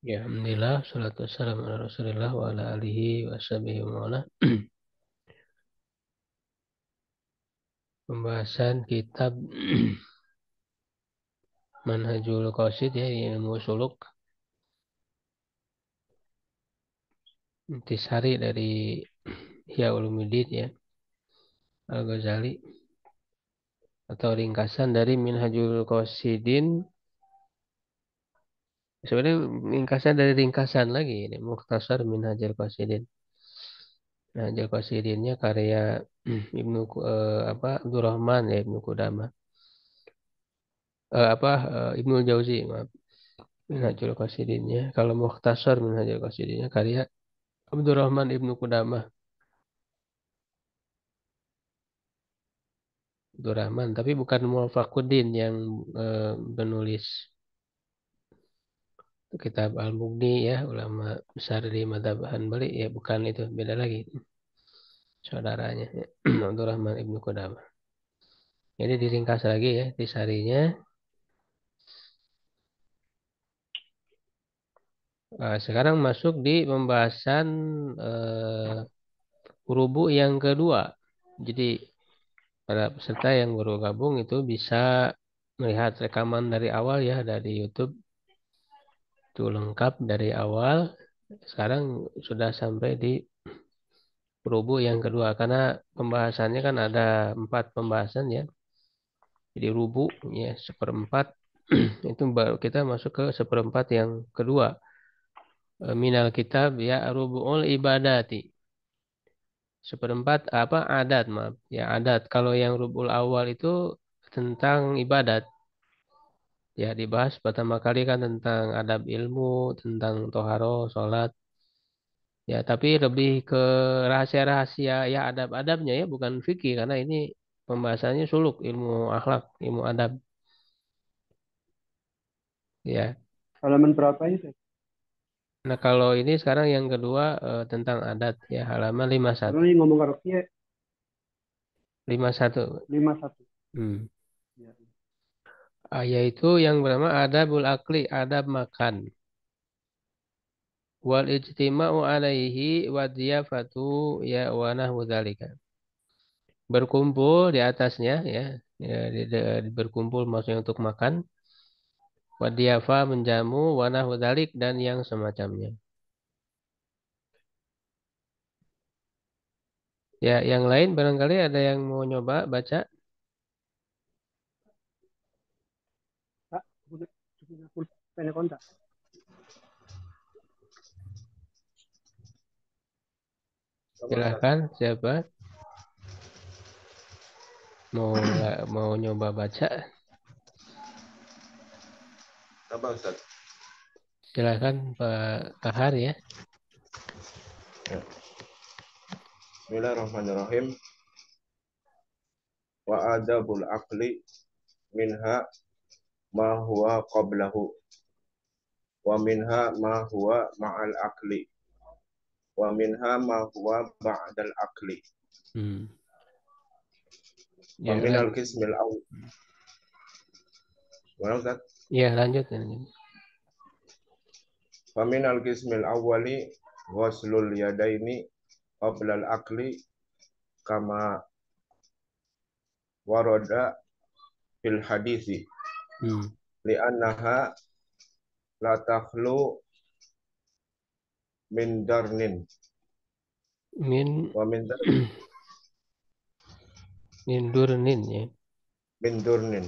Ya, alhamdulillah, salatu wassalamu ala Rasulillah wa ala alihi wa sahbihi wa mawala. Pembahasan kitab Manhajul Qasid ya, ilmu suluk. Intisari dari Ihya Ulumuddin ya, Al-Ghazali. Atau ringkasan dari Minhajul Qasidin. Sebenarnya ringkasan dari ringkasan lagi ini, Mukhtasar Minhajul Qasidin. Minhajul Qasidinnya karya Abdurrahman ya, Ibnu Qudamah. Ibnu Jauzi, maaf. Minhajul Qasidinnya. Kalau Mukhtasar Minhajul Qasidinnya karya Abdurrahman Ibnu Qudamah. Abdurrahman, tapi bukan Muwafaquddin yang menulis kitab Al-Mughni ya, ulama besar di Madzhab Hanbali ya, bukan itu, beda lagi. Saudaranya ya. Abdurrahman Ibnu Qudamah. Jadi diringkas lagi ya, disarinya. Sekarang masuk di pembahasan rubu yang kedua. Jadi para peserta yang baru gabung itu bisa melihat rekaman dari awal ya, dari YouTube. Itu lengkap dari awal. Sekarang sudah sampai di rubu yang kedua. Karena pembahasannya kan ada 4 pembahasan ya. Jadi rubu ya, seperempat. Itu baru kita masuk ke seperempat yang kedua. Minal kitab ya rubu'ul ibadati. Seperempat apa adat, maaf. Ya adat. Kalau yang rubul awal itu tentang ibadat. Ya dibahas pertama kali kan tentang adab ilmu, tentang toharo, sholat. Ya tapi lebih ke rahasia-rahasia ya adab-adabnya ya, bukan fikih. Karena ini pembahasannya suluk, ilmu akhlak, ilmu adab. Ya. Halaman berapa itu? Nah kalau ini sekarang yang kedua tentang adat ya, halaman 51. Karena yang ngomong Arabnya 51. 51. Hmm. Ya. Yaitu yang pertama adabul akli, adab makan. Wal ijtima'u alaihi wa dhiyafatu ya wa nahwu dzalika. Berkumpul di atasnya ya, ya berkumpul maksudnya untuk makan. Wa dhiyafa menjamu wa nahwu dzalik dan yang semacamnya. Ya, yang lain barangkali ada yang mau nyoba baca. Pak, punya pulpen kontak. Silahkan siapa mau nyoba baca. Apa Ustaz? Silahkan Pak Kahar ya. Ya. Bismillahirrahmanirrahim. Wa adabul aqli minha ma huwa qablahu wa minha ma huwa ma'al aqli wa minha ma huwa ba'dal aqli. Hmm. Wa Ya, minal qismil awwal. Mana Ustaz? ya lanjut. Wa minal qismil awwali ghuslul yadaini qabla al aqli kama warada fil hadisi Hmm. li'annaha la takhlu min darnin Min wa min durnin ya. min durnin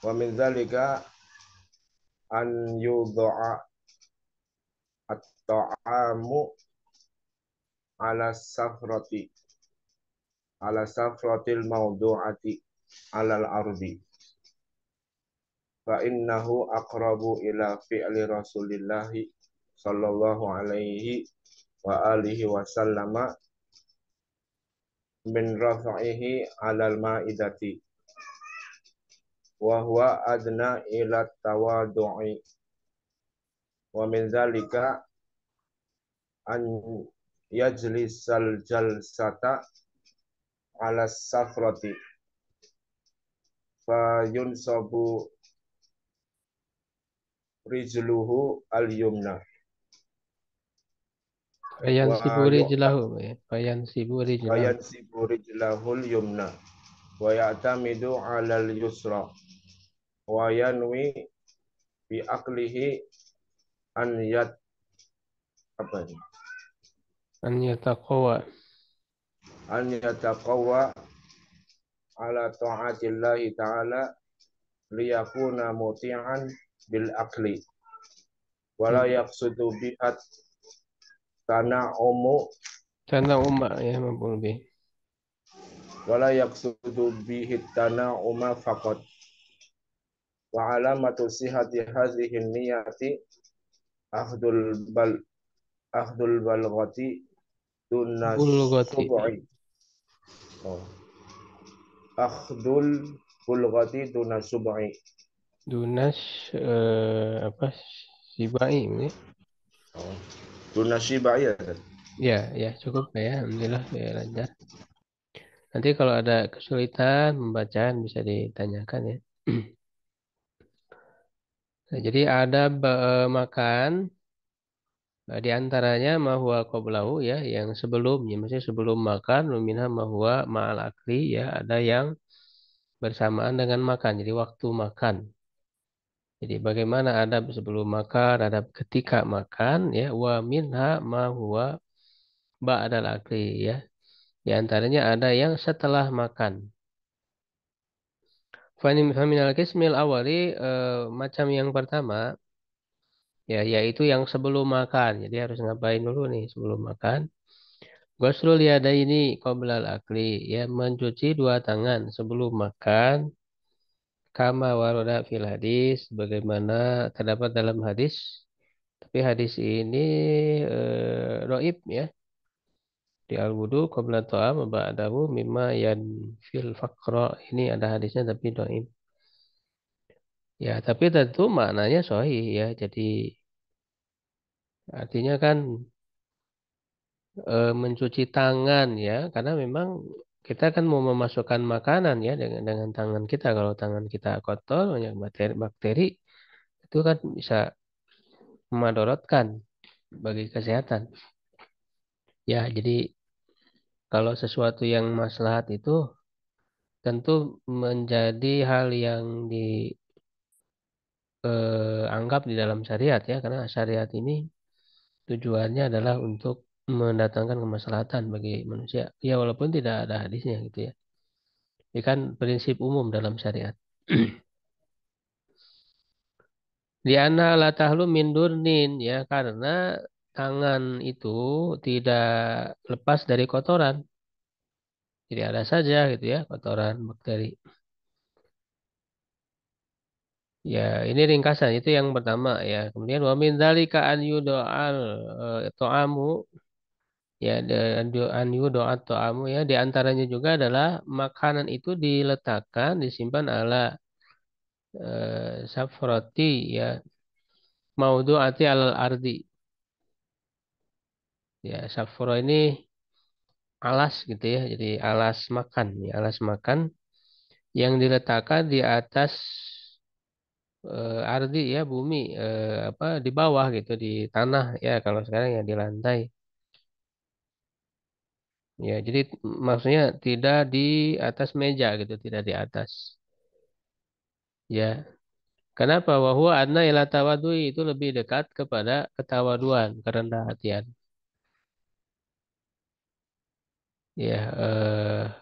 wa min zalika an yudha'a at-ta'amu ala safrati ala safratil mawdu'ati alal ardi fa innahu aqrabu ila fi'li rasulillahi sallallahu alaihi wa alihi wa sallama min rafa'ihi alal ma'idati wa huwa adna ila tawadu'i wa min zalika an yajlisal jalsata ala safrati fa yunsabu rijluhu al-yumna Fayan wa siburi yu'ta jelahu ya. Fayan siburi jelahu. fayansibu rijlahul yumna wa ya'tamidu 'alal yusra wa yanwi bi aklihi an yat apa ini An yataqwa. an yataqawwa ala ta'atillahi ta'ala liyakuna muti'an bil akli wala yaqsudu bihat tana'umu Sana umak ya mampu lebih. wala yaqsudu bihi tana'uma faqat wa alamatu sihhati hadhihi niyati akhdul bal akhdul balghati dunas Bulgoti. sub'i oh akhdul bulghati dunas sub'i Dunas apa sibai ini. oh dunas syib'i ya kan? Ya, ya cukup ya. Alhamdulillah ya lancar. Nanti kalau ada kesulitan pembacaan bisa ditanyakan ya. Nah, jadi ada makan di antaranya mahwa qablahu ya yang sebelumnya maksudnya sebelum makan luminha mahwa ma'al akli ya ada yang bersamaan dengan makan. Jadi waktu makan. Jadi bagaimana adab sebelum makan, adab ketika makan ya wa minha ma huwa ba'dal akli ya. Di antaranya ada yang setelah makan. Faminal kismil awali macam yang pertama ya yaitu yang sebelum makan. Jadi harus ngapain dulu nih sebelum makan? Ghuslul yadaini qoblal akli ya mencuci dua tangan sebelum makan. Kama waroda fil hadis bagaimana terdapat dalam hadis. Tapi hadis ini roib ya. Di al-wudu qabla ta'am wa ba'dahu mimma fil faqra. Ini ada hadisnya tapi doib. Ya, tapi tentu maknanya sahih ya. Jadi artinya kan mencuci tangan ya, karena memang kita kan mau memasukkan makanan ya dengan tangan kita. Kalau tangan kita kotor banyak bakteri itu kan bisa memadorotkan bagi kesehatan. Ya, jadi kalau sesuatu yang maslahat itu tentu menjadi hal yang dianggap di dalam syariat ya, karena syariat ini tujuannya adalah untuk mendatangkan kemaslahatan bagi manusia. Ya walaupun tidak ada hadisnya gitu ya. Ini kan prinsip umum dalam syariat. Di anna la tahlu min durnin ya karena tangan itu tidak lepas dari kotoran. Jadi ada saja gitu ya kotoran bakteri. Ya, ini ringkasan itu yang pertama ya. Kemudian wa min dzalika an yudo'al ta'amu ya an yudo'at ta'amu ya di antaranya juga adalah makanan itu diletakkan disimpan ala safroti ya maudu'ati alal ardi. Ya, safro ini alas gitu ya. Jadi alas makan ya, alas makan yang diletakkan di atas ardi ya bumi apa di bawah gitu di tanah ya kalau sekarang ya di lantai. Ya, jadi maksudnya tidak di atas meja gitu, tidak di atas. Ya, kenapa? Wahwa adna ila tawadui itu lebih dekat kepada ketawaduan, kerendah hatian. Ya,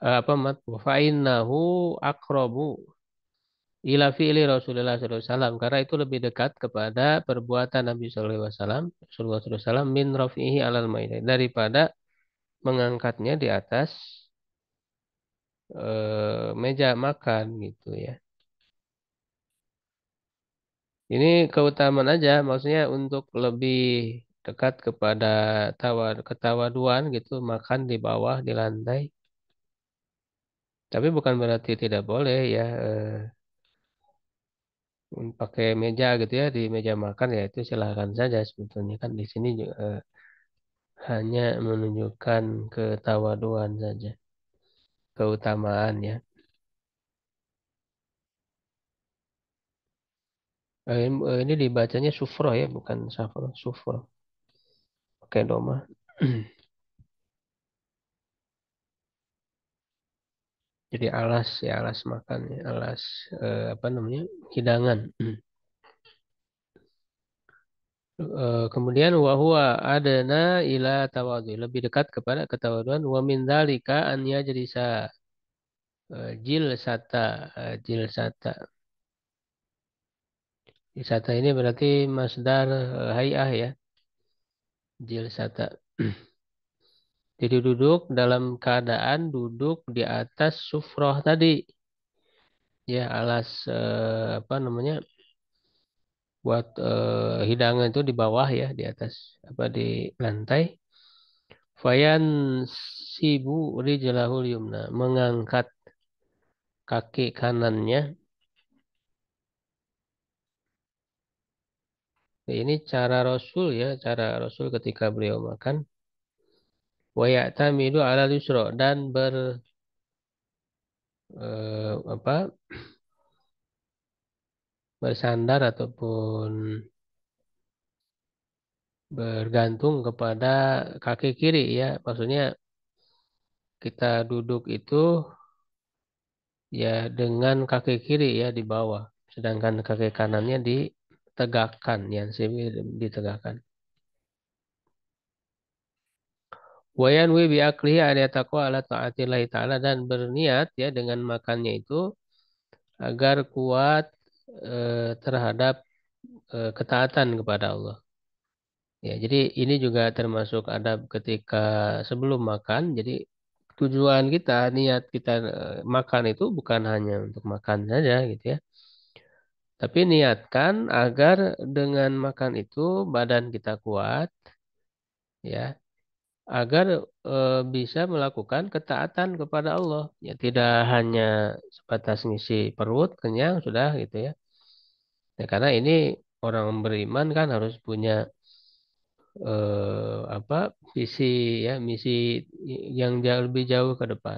apa mat? Fa innahu aqrabu ila fi'li Rasulullah SAW karena itu lebih dekat kepada perbuatan Nabi SAW Rasulullah SAW min rafihi alal maidah daripada mengangkatnya di atas meja makan gitu ya. Ini keutamaan aja, maksudnya untuk lebih dekat kepada ketawaduan gitu, makan di bawah di lantai. Tapi bukan berarti tidak boleh ya pakai meja gitu ya di meja makan ya itu silahkan saja sebetulnya kan di sini juga, hanya menunjukkan ketawaduan saja, keutamaan ya. Ini dibacanya sufro ya, bukan safro, sufro. Oke, doma. Jadi alas ya, alas makan ya, alas apa namanya, hidangan. Kemudian wahwa adana ila tawadhu, lebih dekat kepada ketawaduan. Wa min dzalika an yajlisa, jilsata, jilsata. Jilsata ini berarti masdar hay'ah ya, jilsata. Jadi duduk dalam keadaan duduk di atas sufroh tadi. Ya, alas apa namanya, buat hidangan itu di bawah ya, di atas apa, di lantai. Fayan sibu rijlahul yumna, mengangkat kaki kanannya. Ini cara Rasul ya, cara Rasul ketika beliau makan. Wa ya'tamidu ala yusra, dan apa, bersandar ataupun bergantung kepada kaki kiri ya. Maksudnya kita duduk itu ya dengan kaki kiri ya di bawah, sedangkan kaki kanannya ditegakkan, yang sini ditegakkan. Wayan wi bi aklihi an yataqwa ala taatillahi ta'ala, dan berniat ya dengan makannya itu agar kuat terhadap ketaatan kepada Allah. Ya, jadi ini juga termasuk adab ketika sebelum makan. Jadi tujuan kita, niat kita makan itu bukan hanya untuk makan saja gitu ya. Tapi niatkan agar dengan makan itu badan kita kuat ya, agar bisa melakukan ketaatan kepada Allah. Ya, tidak hanya sebatas ngisi perut kenyang sudah gitu ya. Ya, karena ini orang beriman kan harus punya apa, visi ya, misi yang jauh lebih jauh ke depan.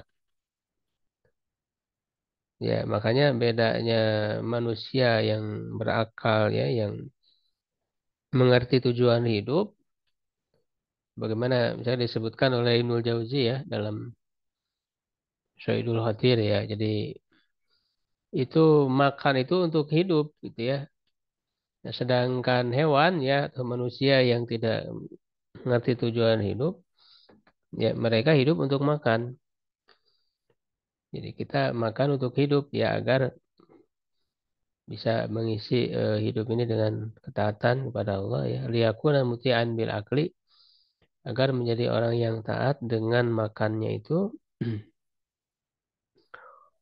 Ya, makanya bedanya manusia yang berakal ya, yang mengerti tujuan hidup, bagaimana misalnya disebutkan oleh Ibnul Jauzi ya dalam Syaidul Khatir ya. Jadi itu makan itu untuk hidup gitu ya. Nah, sedangkan hewan ya atau manusia yang tidak mengerti tujuan hidup, ya mereka hidup untuk makan. Jadi kita makan untuk hidup ya, agar bisa mengisi hidup ini dengan ketaatan kepada Allah ya. Liyakuna muti'an bil akli, agar menjadi orang yang taat dengan makannya itu.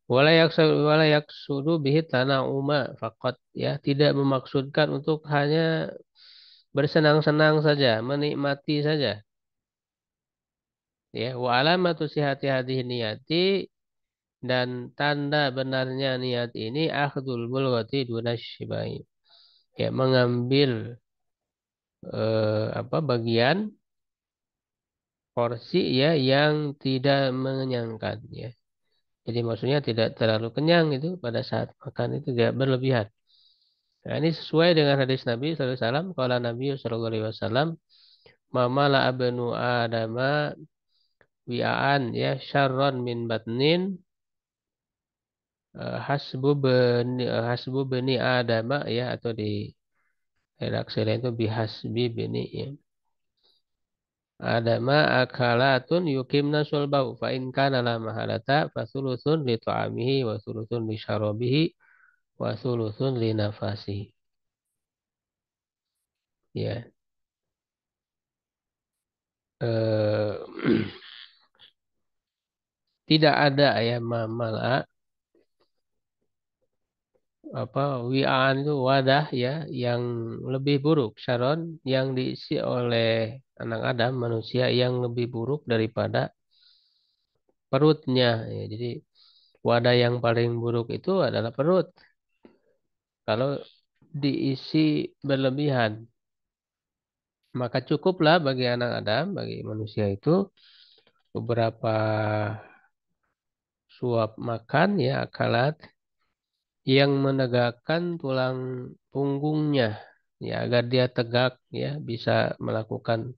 Walayak sudu bihi tana'uma faqat, ya, tidak memaksudkan untuk hanya bersenang-senang saja, menikmati saja. Ya, wa alamatu sihhati hadhihi niyati, dan tanda benarnya niat ini akhdul bulghati dunasyibai. Ya, mengambil apa, bagian porsi ya yang tidak mengenyangkan ya. Jadi maksudnya tidak terlalu kenyang itu pada saat makan, itu tidak berlebihan. Nah, ini sesuai dengan hadis Nabi SAW. Kalau Nabi SAW, mamala abnu adama wi'aan ya syarron min batnin, hasbu bani adama ya, atau di redaksi lain itu bihasbi bani ya. Adama akalatun yukimna sulbau fa in kana la mahalata fa thuluthun li ta'amihi wa thuluthun li syarabihi wa thuluthun li nafasihi. Ya. Eh, tidak ada ya mamala apa, wi'an itu wadah ya yang lebih buruk, Sharon, yang diisi oleh anak Adam, manusia, yang lebih buruk daripada perutnya ya. Jadi wadah yang paling buruk itu adalah perut kalau diisi berlebihan. Maka cukuplah bagi anak Adam, bagi manusia itu beberapa suap makan ya, akalat yang menegakkan tulang punggungnya, ya agar dia tegak, ya bisa melakukan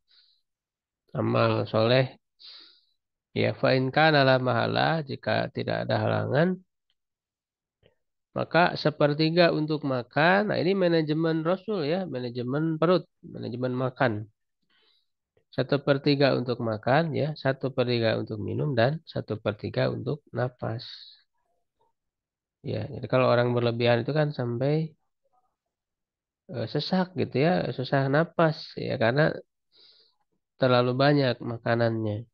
amal soleh. Ya, fa'in kana la mahala, jika tidak ada halangan, maka sepertiga untuk makan. Nah, ini manajemen Rasul ya, manajemen perut, manajemen makan. Satu per tiga untuk makan, ya, satu per tiga untuk minum, dan satu per tiga untuk napas. Ya, jadi kalau orang berlebihan itu kan sampai sesak gitu ya, susah napas ya karena terlalu banyak makanannya.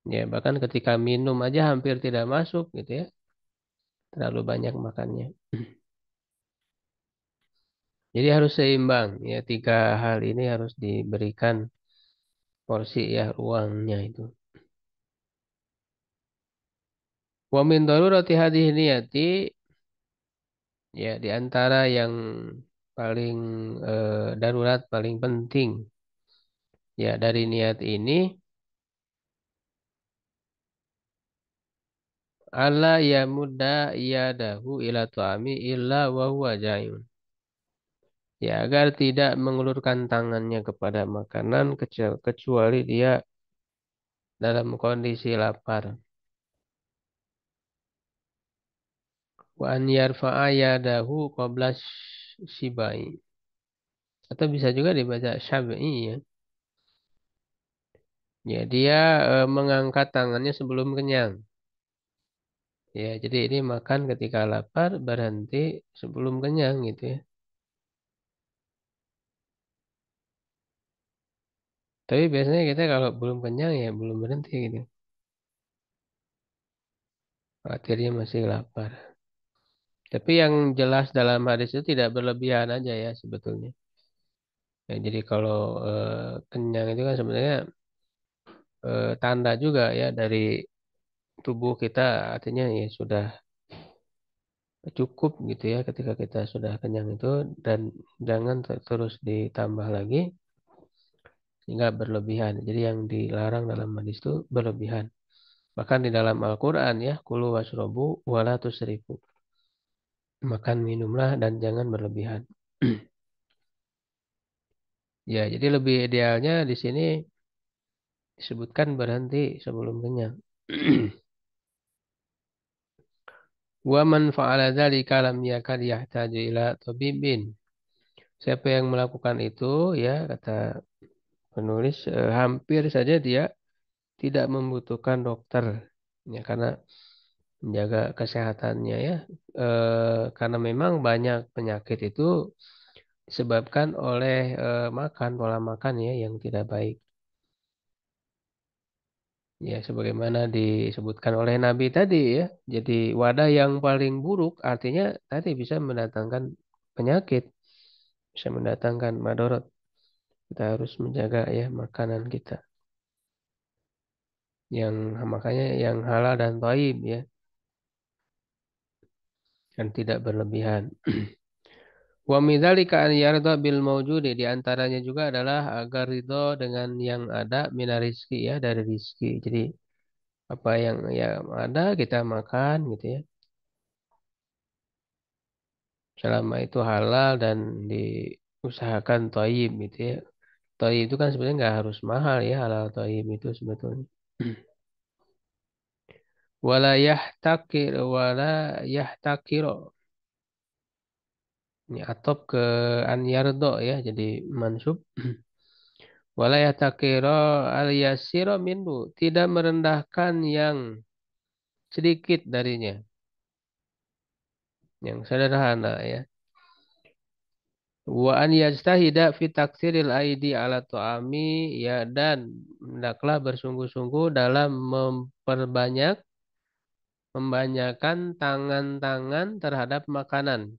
Ya, bahkan ketika minum aja hampir tidak masuk gitu ya, terlalu banyak makannya. Jadi harus seimbang ya, tiga hal ini harus diberikan porsi ya, ruangnya itu. Wa min darurati hadhihi niyati, ya di antara yang paling darurat, paling penting ya dari niat ini, alla yamudda yadahu ila tu'ami illa wa huwa ja'un. Ya, agar tidak mengulurkan tangannya kepada makanan kecuali dia dalam kondisi lapar. Wa an yarfa'a yadahu qabla shibai. Atau bisa juga dibaca syabai ya. Ya, dia mengangkat tangannya sebelum kenyang. Ya, jadi ini makan ketika lapar, berhenti sebelum kenyang gitu ya. Tapi biasanya kita kalau belum kenyang ya belum berhenti gitu. Akhirnya masih lapar. Tapi yang jelas dalam hadis itu tidak berlebihan aja ya sebetulnya. Ya, jadi kalau kenyang itu kan sebenarnya tanda juga ya dari tubuh kita, artinya ya sudah cukup gitu ya ketika kita sudah kenyang itu, dan jangan terus ditambah lagi sehingga berlebihan. Jadi yang dilarang dalam hadis itu berlebihan. Bahkan di dalam Al-Quran ya, kulu wasrobu wala tusrifu. Makan minumlah dan jangan berlebihan. Ya, jadi lebih idealnya di sini disebutkan berhenti sebelum kenyang. Wa man fa'ala dzalika lam yakad yahtaju ila tabibin. Siapa yang melakukan itu ya kata penulis, hampir saja dia tidak membutuhkan dokter ya karena menjaga kesehatannya ya. Karena memang banyak penyakit itu disebabkan oleh makan, pola makan ya yang tidak baik. Ya, sebagaimana disebutkan oleh Nabi tadi ya. Jadi wadah yang paling buruk artinya tadi bisa mendatangkan penyakit, bisa mendatangkan madorot. Kita harus menjaga ya makanan kita. Yang makanya yang halal dan thayyib ya, dan tidak berlebihan. Wa midzalika an yarda bil maujudi, di antaranya juga adalah agar ridho dengan yang ada minar rizki ya, dari rizki. Jadi apa yang ya ada kita makan gitu ya. Selama itu halal dan diusahakan thayyib gitu ya. Thayyib itu kan sebenarnya nggak harus mahal ya, halal thayyib itu sebetulnya. Wala yahtakir. Ini atop ke an yardo ya, jadi mansub. Wala yahtakiro al yasiro minhu, tidak merendahkan yang sedikit darinya, yang sederhana ya. Wa an yajtahida fi taksiril aidi ala tu'ami, ya, dan hendaklah bersungguh-sungguh dalam membanyakkan tangan-tangan terhadap makanan.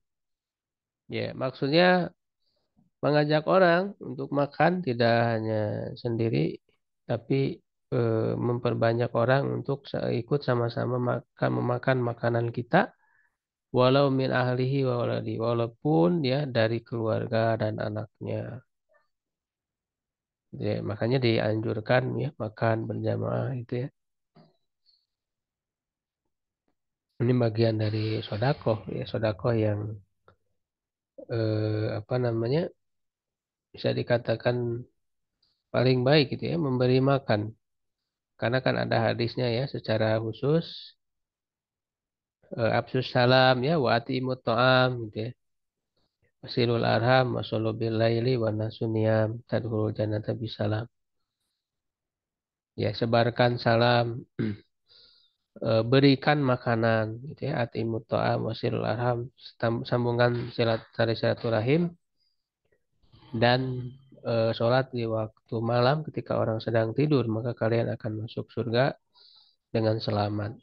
Ya, maksudnya mengajak orang untuk makan tidak hanya sendiri, tapi memperbanyak orang untuk ikut sama-sama memakan makanan kita, walau min ahlihi wa waladi, walaupun ya dari keluarga dan anaknya. Ya, makanya dianjurkan ya makan berjamaah itu ya. Ini bagian dari sodakoh ya, sodakoh yang apa namanya bisa dikatakan paling baik gitu ya, memberi makan. Karena kan ada hadisnya ya secara khusus absus salam ya wa atimut ta'am gitu ya. Wasilul arham wasallu bil laili wa nasuniyam tadkhulul jannata bisalam. Ya, sebarkan salam, berikan makanan gitu ya, atimut ta'am wasilul arham, sambungan tali silaturahim dan sholat di waktu malam ketika orang sedang tidur, maka kalian akan masuk surga dengan selamat.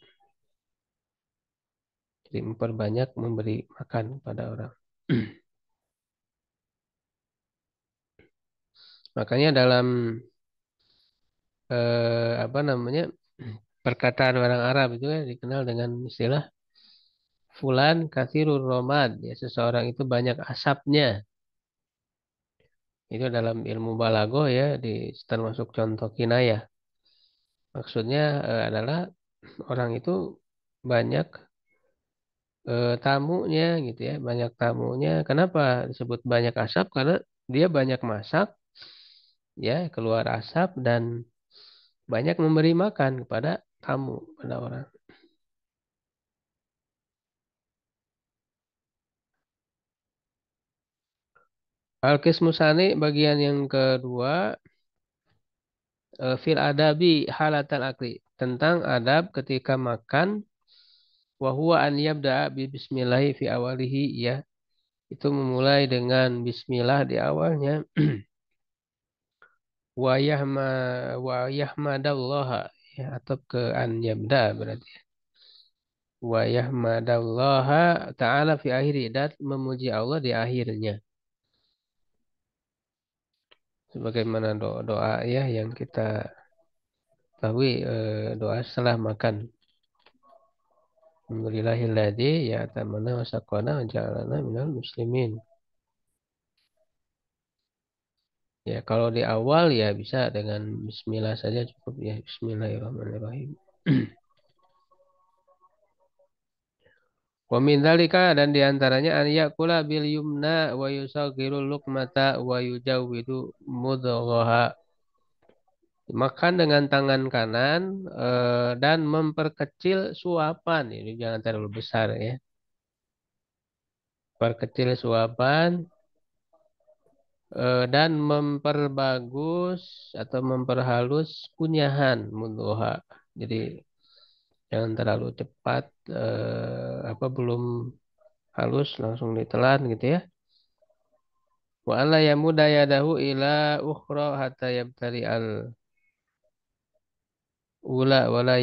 Jadi memperbanyak memberi makan pada orang. Makanya dalam apa namanya perkataan orang Arab itu ya, dikenal dengan istilah fulan kathirur romad, ya seseorang itu banyak asapnya. Itu dalam ilmu balagoh ya, termasuk contoh kinayah. Maksudnya adalah orang itu banyak tamunya gitu ya, banyak tamunya. Kenapa disebut banyak asap? Karena dia banyak masak, ya keluar asap dan banyak memberi makan kepada tamu, pada orang. Al-Qismusani bagian yang kedua, fil adabi halatal akli, tentang adab ketika makan, wa huwa an yabda'a bi bismillahi fi awalihi, ya itu memulai dengan bismillah di awalnya. wa yahma wa yahmadallaha, ya atau ke an yabda berarti wa yahmadallaha ta'ala fi akhiri, dan memuji Allah di akhirnya, sebagaimana doa, doa ya yang kita tahu, doa setelah makan. Alhamdulillahilladzi ya tamana wa saqana wa ja'alana minal muslimin. Ya, kalau di awal ya bisa dengan bismillah saja cukup ya. Bismillahirrahmanirrahim. Wa min dzalika, dan diantaranya an yakula bil yumna wa yusaghirul luqmata wa yujawwidu mudghaha. Makan dengan tangan kanan dan memperkecil suapan. Ini jangan terlalu besar ya. Perkecil suapan dan memperbagus atau memperhalus kunyahan mudghaha. Jadi jangan terlalu cepat, apa belum halus langsung ditelan gitu ya. Wa alla yamuda yadahu ila ukhra hatta yabtali al ula wala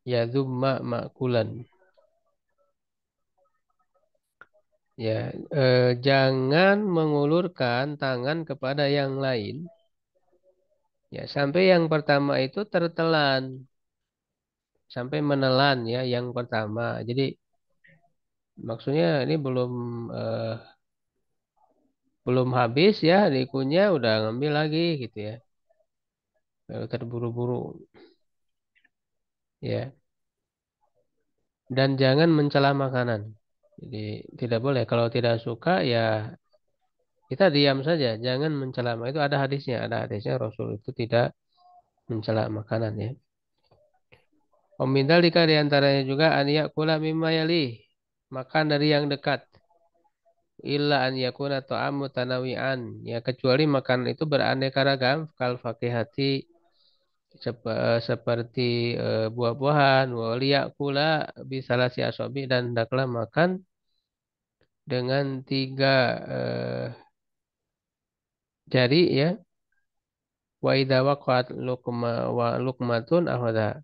yadhumma makulan. Ya, jangan mengulurkan tangan kepada yang lain. Ya, sampai yang pertama itu tertelan, sampai menelan ya yang pertama. Jadi maksudnya ini eh, belum habis ya dikunyah udah ngambil lagi gitu ya. Terburu-buru ya. Dan jangan mencela makanan. Jadi tidak boleh, kalau tidak suka ya kita diam saja, jangan mencela. Itu ada hadisnya Rasul itu tidak mencela makanan ya. Omindal di antaranya juga aniyak kula mimma yali, makan dari yang dekat. Illa an yakuna ta'amu tanawi'an, ya kecuali makanan itu beraneka ragam, kal fakihati, seperti buah-buahan, waliyakula bisalah si asobi, dan hendaklah makan dengan tiga jari ya. Wa idza waqa'at luqmatun ahadha.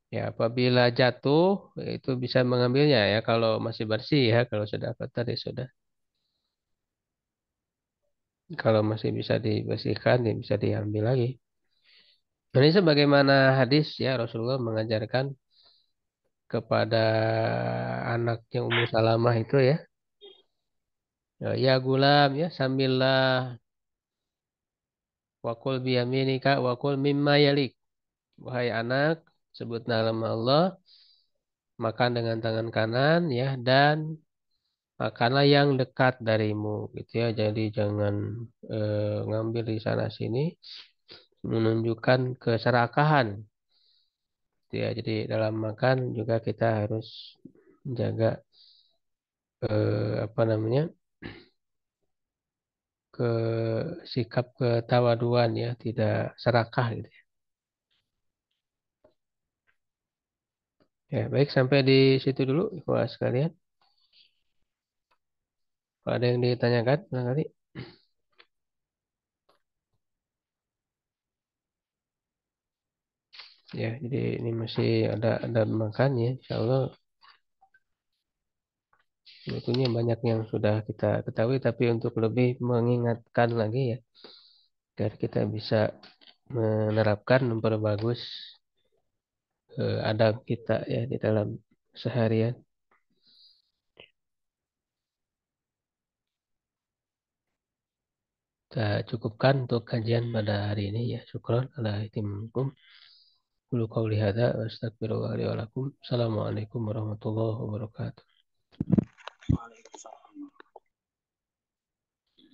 Ya, apabila jatuh itu bisa mengambilnya ya kalau masih bersih ya, kalau sudah kotor ya sudah. Kalau masih bisa dibersihkan ya bisa diambil lagi. Nah, ini sebagaimana hadis ya Rasulullah mengajarkan kepada anaknya Ummu Salamah itu ya. Ya gulam ya, sambillah wakul biyaminika wakul mimma yalik. Wahai anak, sebut nama Allah, makan dengan tangan kanan ya, dan makanlah yang dekat darimu gitu ya. Jadi jangan ngambil di sana sini, menunjukkan keserakahan gitu ya. Jadi dalam makan juga kita harus menjaga apa namanya, ke sikap ketawaduan ya, tidak serakah gitu. Ya, baik, sampai di situ dulu Ikhwas sekalian. Kalau ada yang ditanyakan barangkali. Ya, jadi ini masih ada makan ya. Insya Allah sebetulnya banyak yang sudah kita ketahui, tapi untuk lebih mengingatkan lagi ya, agar kita bisa menerapkan, memperbagus adab kita ya di dalam seharian. Kita cukupkan untuk kajian pada hari ini ya. Syukron ala ihtimamikum. Qulu qawli hadza wa astaghfirullah li wa lakum. Assalamualaikum warahmatullahi wabarakatuh.